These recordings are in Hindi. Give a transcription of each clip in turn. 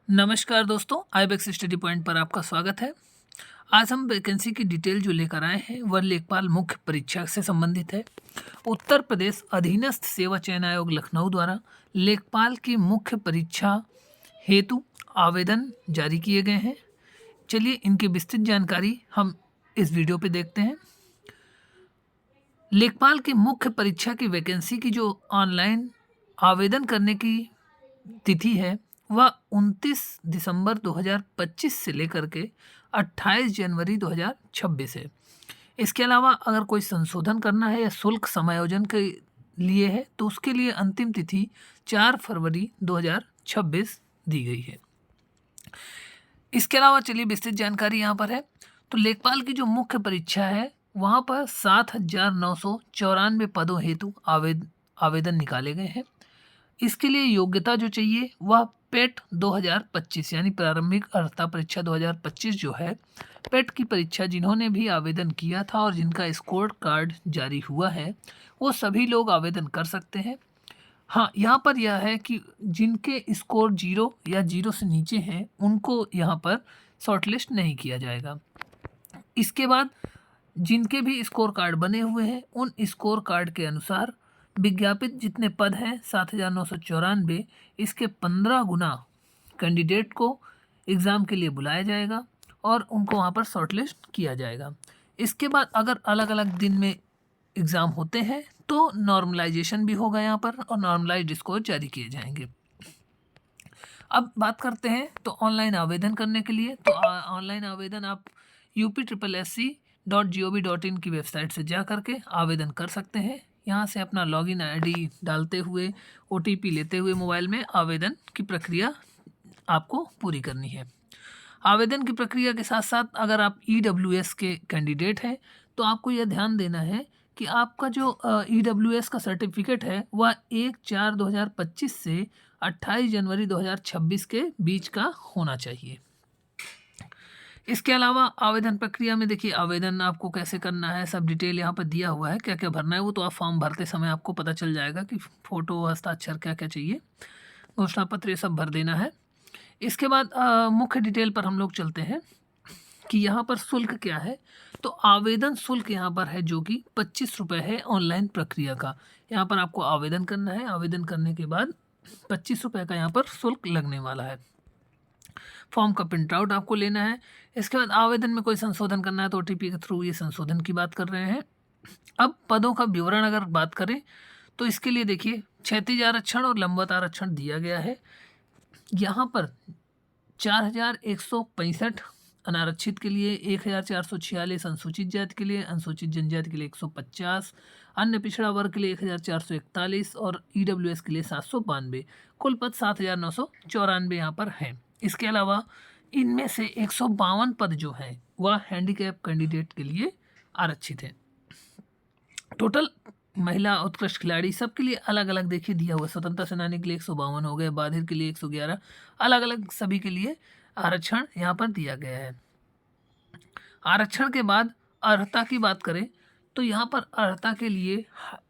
नमस्कार दोस्तों, आईबेक्स स्टडी पॉइंट पर आपका स्वागत है। आज हम वैकेंसी की डिटेल जो लेकर आए हैं वह लेखपाल मुख्य परीक्षा से संबंधित है। उत्तर प्रदेश अधीनस्थ सेवा चयन आयोग लखनऊ द्वारा लेखपाल की मुख्य परीक्षा हेतु आवेदन जारी किए गए हैं। चलिए इनकी विस्तृत जानकारी हम इस वीडियो पे देखते हैं। लेखपाल की मुख्य परीक्षा की वैकेंसी की जो ऑनलाइन आवेदन करने की तिथि है वह 29 दिसंबर 2025 से लेकर के 28 जनवरी 2026 है। इसके अलावा अगर कोई संशोधन करना है या शुल्क समायोजन के लिए है तो उसके लिए अंतिम तिथि 4 फरवरी 2026 दी गई है। इसके अलावा चलिए विस्तृत जानकारी यहाँ पर है। तो लेखपाल की जो मुख्य परीक्षा है वहाँ पर 7,994 पदों हेतु आवेदन निकाले गए हैं। इसके लिए योग्यता जो चाहिए वह पेट 2025 यानी प्रारंभिक अर्हता परीक्षा 2025 जो है, पेट की परीक्षा जिन्होंने भी आवेदन किया था और जिनका स्कोर कार्ड जारी हुआ है वो सभी लोग आवेदन कर सकते हैं। हाँ, यहाँ पर यह है कि जिनके स्कोर 0 या 0 से नीचे हैं उनको यहाँ पर शॉर्टलिस्ट नहीं किया जाएगा। इसके बाद जिनके भी स्कोर कार्ड बने हुए हैं उन स्कोर कार्ड के अनुसार विज्ञापित जितने पद हैं 7,994, इसके 15 गुना कैंडिडेट को एग्ज़ाम के लिए बुलाया जाएगा और उनको वहाँ पर शॉर्टलिस्ट किया जाएगा। इसके बाद अगर अलग अलग दिन में एग्ज़ाम होते हैं तो नॉर्मलाइजेशन भी होगा यहाँ पर और नॉर्मलाइज्ड स्कोर जारी किए जाएंगे। अब बात करते हैं तो ऑनलाइन आवेदन करने के लिए। तो ऑनलाइन आवेदन आप upSSC.gov.in की वेबसाइट से जा करके आवेदन कर सकते हैं। यहाँ से अपना लॉगिन आईडी डालते हुए OTP लेते हुए मोबाइल में आवेदन की प्रक्रिया आपको पूरी करनी है। आवेदन की प्रक्रिया के साथ साथ अगर आप EWS के कैंडिडेट हैं तो आपको यह ध्यान देना है कि आपका जो EWS का सर्टिफिकेट है वह 1/4/2025 से 28 जनवरी 2026 के बीच का होना चाहिए। इसके अलावा आवेदन प्रक्रिया में देखिए आवेदन आपको कैसे करना है सब डिटेल यहाँ पर दिया हुआ है, क्या क्या भरना है वो तो आप फॉर्म भरते समय आपको पता चल जाएगा कि फ़ोटो हस्ताक्षर क्या क्या चाहिए, घोषणा पत्र ये सब भर देना है। इसके बाद मुख्य डिटेल पर हम लोग चलते हैं कि यहाँ पर शुल्क क्या है। तो आवेदन शुल्क यहाँ पर है जो कि 25 रुपये है ऑनलाइन प्रक्रिया का। यहाँ पर आपको आवेदन करना है, आवेदन करने के बाद 25 रुपये का यहाँ पर शुल्क लगने वाला है। फॉर्म का प्रिंट आउट आपको लेना है। इसके बाद आवेदन में कोई संशोधन करना है तो OTP के थ्रू ये संशोधन की बात कर रहे हैं। अब पदों का विवरण अगर बात करें तो इसके लिए देखिए क्षैतिज आरक्षण और लंबवत आरक्षण दिया गया है। यहाँ पर 4,165 अनारक्षित के लिए, 1,446 अनुसूचित जाति के लिए, अनुसूचित जनजाति के लिए 150, अन्य पिछड़ा वर्ग के लिए 1,441 और EWS के लिए 792, कुल पद 7,994 यहाँ पर हैं। इसके अलावा इनमें से 152 पद जो हैं वह हैंडीकैप कैंडिडेट के लिए आरक्षित हैं। टोटल महिला उत्कृष्ट खिलाड़ी सबके लिए अलग अलग देखिए दिया हुआ। स्वतंत्रता सेनानी के लिए 152 हो गए, बाधिर के लिए 111, अलग अलग सभी के लिए आरक्षण यहाँ पर दिया गया है। आरक्षण के बाद अर्हता की बात करें तो यहाँ पर अर्हता के लिए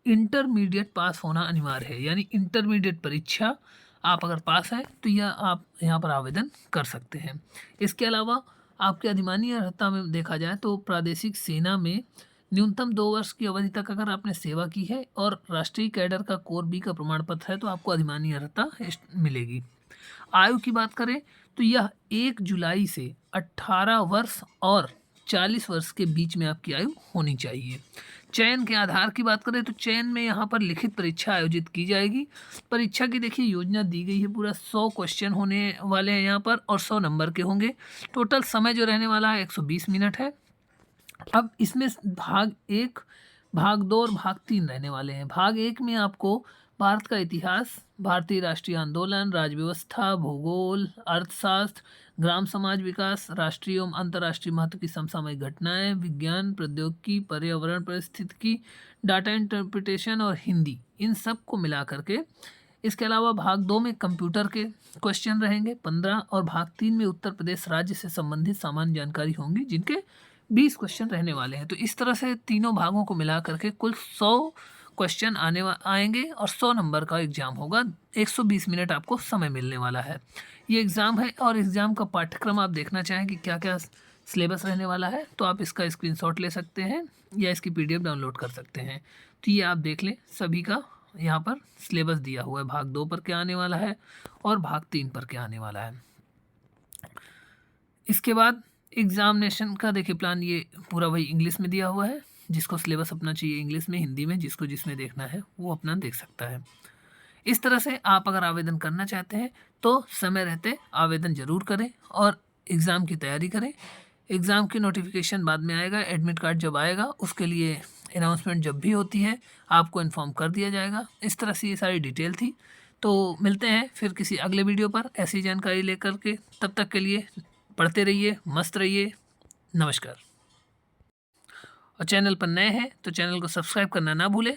इंटरमीडिएट पास होना अनिवार्य है, यानी इंटरमीडिएट परीक्षा आप अगर पास हैं तो यह आप यहाँ पर आवेदन कर सकते हैं। इसके अलावा आपके अधिमानी अर्हता में देखा जाए तो प्रादेशिक सेना में न्यूनतम 2 वर्ष की अवधि तक अगर आपने सेवा की है और राष्ट्रीय कैडर का कोर B का प्रमाण पत्र है तो आपको अधिमानी अर्हता मिलेगी। आयु की बात करें तो यह 1 जुलाई से 18 वर्ष और 40 वर्ष के बीच में आपकी आयु होनी चाहिए। चयन के आधार की बात करें तो चयन में यहाँ पर लिखित परीक्षा आयोजित की जाएगी। परीक्षा की देखिए योजना दी गई है, पूरा 100 क्वेश्चन होने वाले हैं यहाँ पर और 100 नंबर के होंगे। टोटल समय जो रहने वाला है 120 मिनट है। अब इसमें भाग 1, भाग 2 और भाग 3 रहने वाले हैं। भाग 1 में आपको भारत का इतिहास, भारतीय राष्ट्रीय आंदोलन, राज्य व्यवस्था, भूगोल, अर्थशास्त्र, ग्राम समाज विकास, राष्ट्रीय एवं अंतर्राष्ट्रीय महत्व की समसामयिक घटनाएं, विज्ञान, प्रौद्योगिकी, पर्यावरण पारिस्थितिकी, डाटा इंटरप्रिटेशन और हिंदी, इन सब को मिला करके। इसके अलावा भाग 2 में कंप्यूटर के क्वेश्चन रहेंगे 15 और भाग 3 में उत्तर प्रदेश राज्य से संबंधित सामान्य जानकारी होंगी जिनके 20 क्वेश्चन रहने वाले हैं। तो इस तरह से तीनों भागों को मिला करके कुल 100 क्वेश्चन आएंगे और 100 नंबर का एग्जाम होगा। 120 मिनट आपको समय मिलने वाला है। ये एग्ज़ाम है और एग्ज़ाम का पाठ्यक्रम आप देखना चाहें कि क्या क्या सिलेबस रहने वाला है तो आप इसका स्क्रीनशॉट ले सकते हैं या इसकी पीडीएफ डाउनलोड कर सकते हैं। तो ये आप देख लें, सभी का यहाँ पर सिलेबस दिया हुआ है, भाग 2 पर क्या आने वाला है और भाग 3 पर क्या आने वाला है। इसके बाद एग्ज़ामिनेशन का देखिए प्लान, ये पूरा वही इंग्लिश में दिया हुआ है। जिसको सिलेबस अपना चाहिए इंग्लिश में, हिंदी में, जिसको जिसमें देखना है वो अपना देख सकता है। इस तरह से आप अगर आवेदन करना चाहते हैं तो समय रहते आवेदन ज़रूर करें और एग्ज़ाम की तैयारी करें। एग्ज़ाम की नोटिफिकेशन बाद में आएगा, एडमिट कार्ड जब आएगा उसके लिए अनाउंसमेंट जब भी होती है आपको इन्फॉर्म कर दिया जाएगा। इस तरह से ये सारी डिटेल थी। तो मिलते हैं फिर किसी अगले वीडियो पर ऐसी जानकारी लेकर के। तब तक के लिए पढ़ते रहिए, मस्त रहिए। नमस्कार। और चैनल पर नए हैं तो चैनल को सब्सक्राइब करना ना भूलें।